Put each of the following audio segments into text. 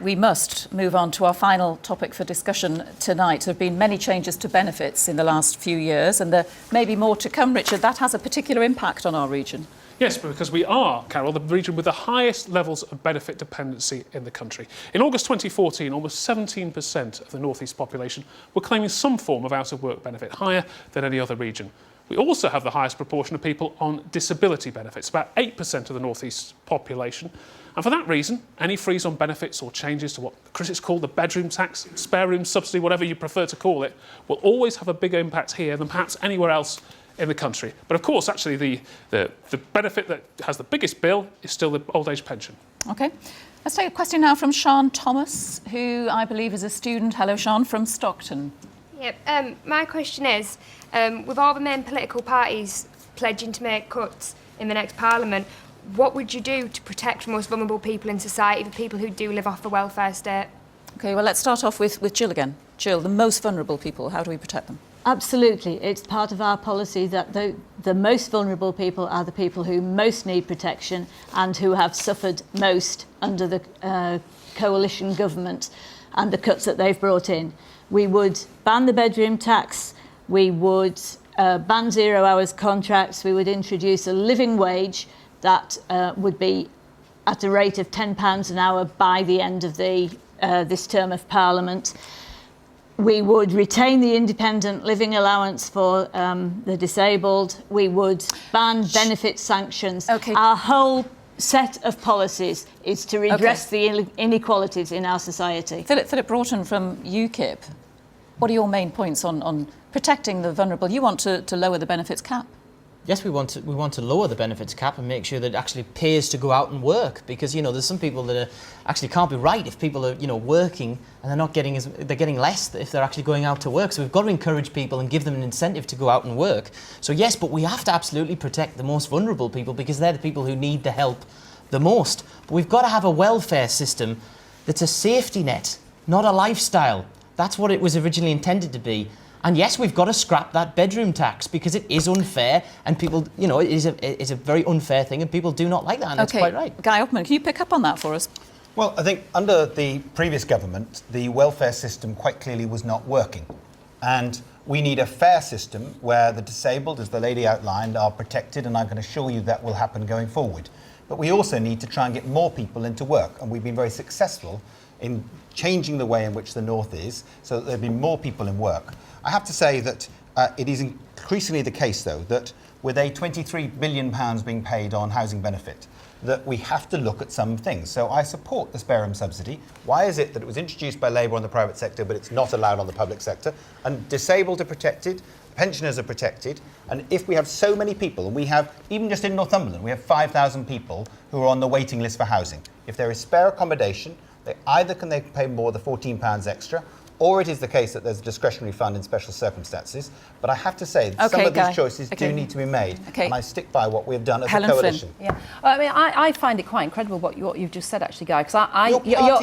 we must move on to our final topic for discussion tonight. There have been many changes to benefits in the last few years, and there may be more to come, Richard. That has a particular impact on our region. Yes, because we are, Carol, the region with the highest levels of benefit dependency in the country. In August 2014, almost 17% of the North East population were claiming some form of out-of-work benefit, higher than any other region. We also have the highest proportion of people on disability benefits, about 8% of the North East population. And for that reason, any freeze on benefits or changes to what critics call the bedroom tax, spare room subsidy, whatever you prefer to call it, will always have a bigger impact here than perhaps anywhere else in the country. But of course, actually, the benefit that has the biggest bill is still the old age pension. OK. Let's take a question now from Sean Thomas, who I believe is a student. Hello, Sean, from Stockton. Yep. My question is, with all the main political parties pledging to make cuts in the next Parliament, what would you do to protect the most vulnerable people in society, the people who do live off the welfare state? OK, well, let's start off with Jill again. Jill, the most vulnerable people, how do we protect them? Absolutely. It's part of our policy that the most vulnerable people are the people who most need protection and who have suffered most under the coalition government and the cuts that they've brought in. We would ban the bedroom tax, we would ban 0 hours contracts, we would introduce a living wage that would be at a rate of £10 an hour by the end of this term of Parliament. We would retain the independent living allowance for the disabled. We would ban benefit sanctions. Okay. Our whole set of policies is to redress the inequalities in our society. Philip Broughton from UKIP, what are your main points on protecting the vulnerable? You want to lower the benefits cap? Yes, we want to lower the benefits cap and make sure that it actually pays to go out and work, because there's some people that actually can't be right if people are working and they're getting less if they're actually going out to work. So we've got to encourage people and give them an incentive to go out and work. So yes, but we have to absolutely protect the most vulnerable people because they're the people who need the help the most. But we've got to have a welfare system that's a safety net, not a lifestyle. That's what it was originally intended to be. And yes, we've got to scrap that bedroom tax because it is unfair and people, it is a very unfair thing and people do not like that, and that's quite right. Guy Upman, can you pick up on that for us? Well, I think under the previous government, the welfare system quite clearly was not working. And we need a fair system where the disabled, as the lady outlined, are protected, and I can assure you that will happen going forward. But we also need to try and get more people into work, and we've been very successful in changing the way in which the North is so that there'll be more people in work. I have to say that it is increasingly the case, though, that with a £23 billion being paid on housing benefit, that we have to look at some things. So I support the spare room subsidy. Why is it that it was introduced by Labour on the private sector, but it's not allowed on the public sector? And disabled are protected, pensioners are protected, and if we have so many people, and we have, even just in Northumberland, we have 5,000 people who are on the waiting list for housing. If there is spare accommodation, they pay more than £14 extra, or it is the case that there's a discretionary fund in special circumstances. But I have to say that some of these choices do need to be made, and I stick by what we have done as a coalition. Yeah, I mean, I find it quite incredible what you've just said, actually, Guy, because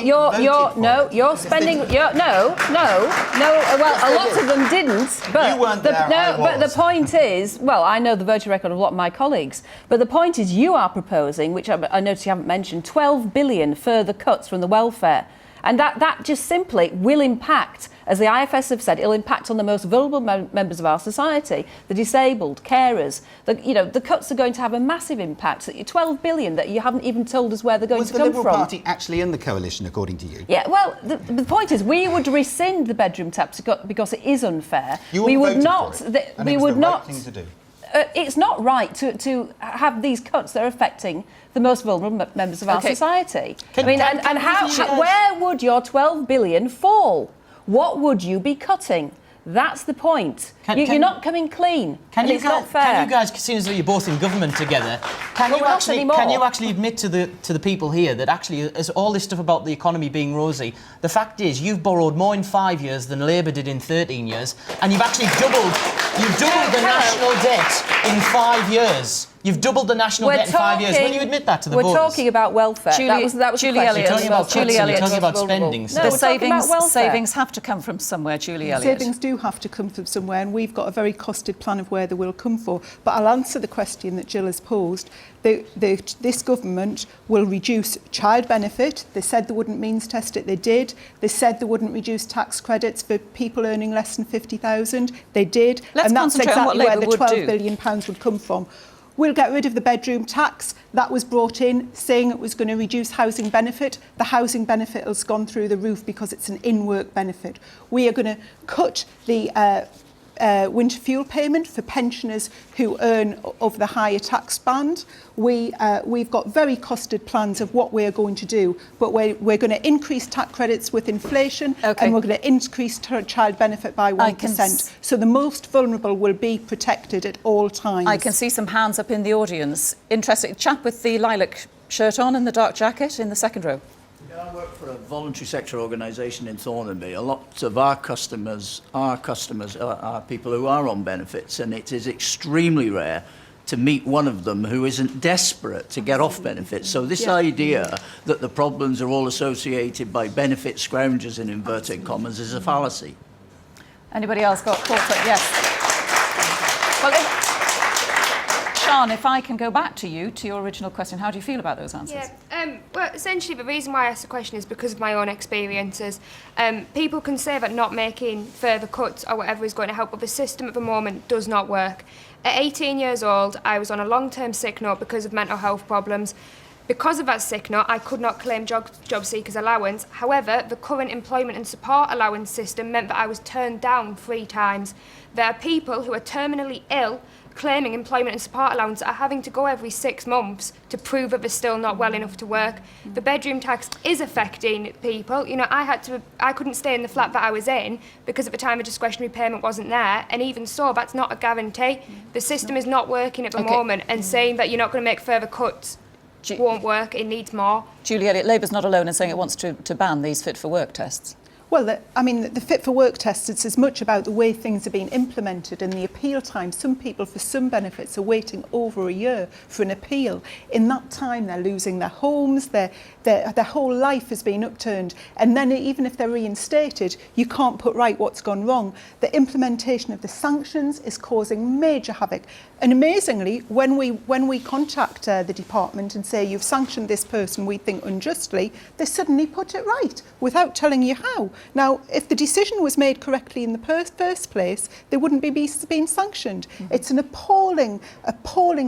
you're spending well, a lot of them didn't, but you weren't there, I was. But the point is, well, I know the voting record of a lot of my colleagues, but the point is you are proposing, which I notice you haven't mentioned, 12 billion further cuts from the welfare. And that just simply will impact, as the IFS have said, it'll impact on the most vulnerable members of our society, the disabled, carers. The cuts are going to have a massive impact. 12 billion that you haven't even told us where they're going to come from. Was the Liberal Party actually in the coalition, according to you? Yeah, well, the point is we would rescind the bedroom tax because it is unfair. We would not. And it was the right thing to do. It's not right to have these cuts that are affecting the most vulnerable members of our society. Where would your 12 billion fall? What would you be cutting? That's the point. You're not coming clean. It's not fair. Can you guys, seeing as though you're both in government together, can you actually admit to the people here that actually, as all this stuff about the economy being rosy, the fact is you've borrowed more in 5 years than Labour did in 13 years, and you've actually doubled the national debt in 5 years. You've doubled the national debt in 5 years. Will you admit that to the we're voters? talking about welfare. Julie- that was Julie the question. Elliott. You're talking about Julie cuts and you're Elliott. talking about Vulnerable. spending. No, So we're The talking about welfare. savings have to come from somewhere, Julie Elliott. Savings do have to come from somewhere, and we've got a very costed plan of where they will come for. But I'll answer the question that Jill has posed. This government will reduce child benefit. They said they wouldn't means test it. They did. They said they wouldn't reduce tax credits for people earning less than 50,000. They did. Let's and that's concentrate on what exactly where Labour the would £12 do. billion would come from. We'll get rid of the bedroom tax. That was brought in saying it was going to reduce housing benefit. The housing benefit has gone through the roof because it's an in-work benefit. We are going to cut the winter fuel payment for pensioners who earn of the higher tax band. We've got very costed plans of what we're going to do, but we're going to increase tax credits with inflation, and we're going to increase child benefit by 1%. So the most vulnerable will be protected at all times. I can see some hands up in the audience. Interesting. Chap with the lilac shirt on and the dark jacket in the second row. I work for a voluntary sector organisation in Thornaby. A lot of our customers are people who are on benefits, and it is extremely rare to meet one of them who isn't desperate to get off benefits. So this idea that the problems are all associated by benefit scroungers in inverted commas is a fallacy. Anybody else got thoughts? Yes. Well, Sian, if I can go back to you, to your original question, how do you feel about those answers? Yeah, well, essentially the reason why I asked the question is because of my own experiences. People can say that not making further cuts or whatever is going to help, but the system at the moment does not work. At 18 years old, I was on a long-term sick note because of mental health problems. Because of that sick note, I could not claim job seekers allowance. However, the current employment and support allowance system meant that I was turned down 3 times. There are people who are terminally ill claiming employment and support allowance are having to go every 6 months to prove that they're still not well enough to work. The bedroom tax is affecting people. You know, I couldn't stay in the flat that I was in because at the time the discretionary payment wasn't there, and even so, that's not a guarantee. The system is not working at the moment, and saying that you're not going to make further cuts won't work. It needs more. Julie Elliott, Labour's not alone in saying it wants to ban these fit-for-work tests. Well, the Fit for Work test, it's as much about the way things are being implemented and the appeal time. Some people, for some benefits, are waiting over a year for an appeal. In that time, they're losing their homes, their whole life has been upturned. And then even if they're reinstated, you can't put right what's gone wrong. The implementation of the sanctions is causing major havoc. And amazingly, when we contact the department and say, you've sanctioned this person, we think unjustly, they suddenly put it right without telling you how. Now, if the decision was made correctly in the first place, they wouldn't be being sanctioned. It's an appalling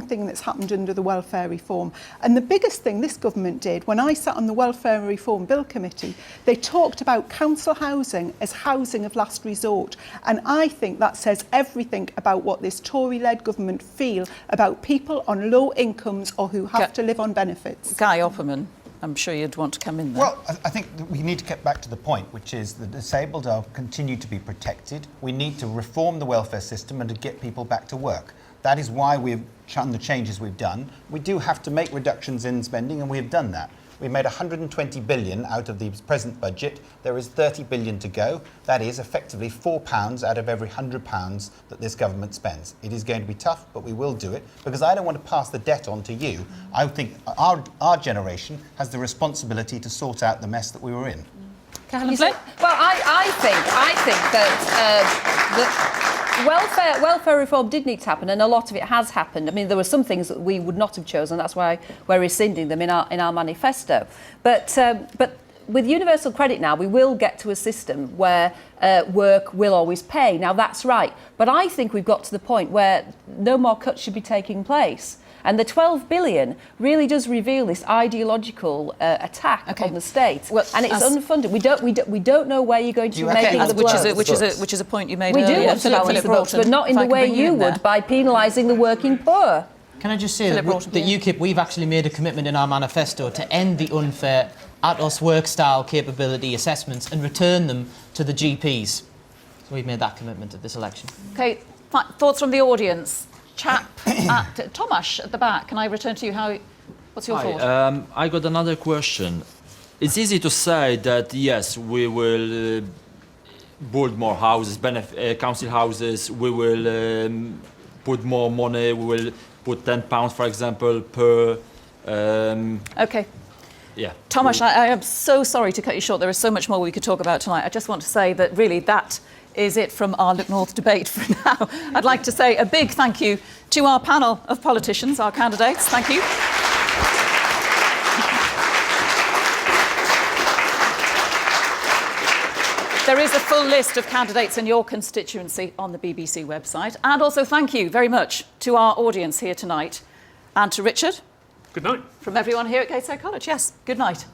thing that's happened under the welfare reform. And the biggest thing this government did, when I sat on the Welfare Reform Bill Committee, they talked about council housing as housing of last resort. And I think that says everything about what this Tory-led government feel about people on low incomes or who have to live on benefits. Guy Opperman, I'm sure you'd want to come in there. Well, I think that we need to get back to the point, which is the disabled are continue to be protected. We need to reform the welfare system and to get people back to work. That is why we've done the changes we've done. We do have to make reductions in spending, and we have done that. We made 120 billion out of the present budget. There is 30 billion to go. That is effectively £4 out of every £100 that this government spends. It is going to be tough, but we will do it, because I don't want to pass the debt on to you. I think our generation has the responsibility to sort out the mess that we were in. Caroline Flynn? Well, I think that welfare reform did need to happen, and a lot of it has happened. I mean, there were some things that we would not have chosen. That's why we're rescinding them in our manifesto. But with universal credit now, we will get to a system where work will always pay. Now, that's right. But I think we've got to the point where no more cuts should be taking place. And the 12 billion really does reveal this ideological attack on the state, and it's unfunded. We don't know where you're going to make the which is a point you made we earlier. do want to balance the books, but not in the way you would, by penalising the working poor. Can I just say that UKIP, we've actually made a commitment in our manifesto to end the unfair ATOS work-style capability assessments and return them to the GPs. So we've made that commitment at this election. OK, thoughts from the audience? Chap at Tomasz at the back. Can I return to you? What's your thought? I got another question. It's easy to say that yes, we will build more houses, council houses. We will put more money. We will put £10, for example, per. Okay. Yeah. Tomasz, I am so sorry to cut you short. There is so much more we could talk about tonight. I just want to say that really that is it from our Look North debate for now. I'd like to say a big thank you to our panel of politicians, our candidates. Thank you. There is a full list of candidates in your constituency on the BBC website. And also thank you very much to our audience here tonight and to Richard. Good night. From everyone here at Gateshead College. Yes, good night.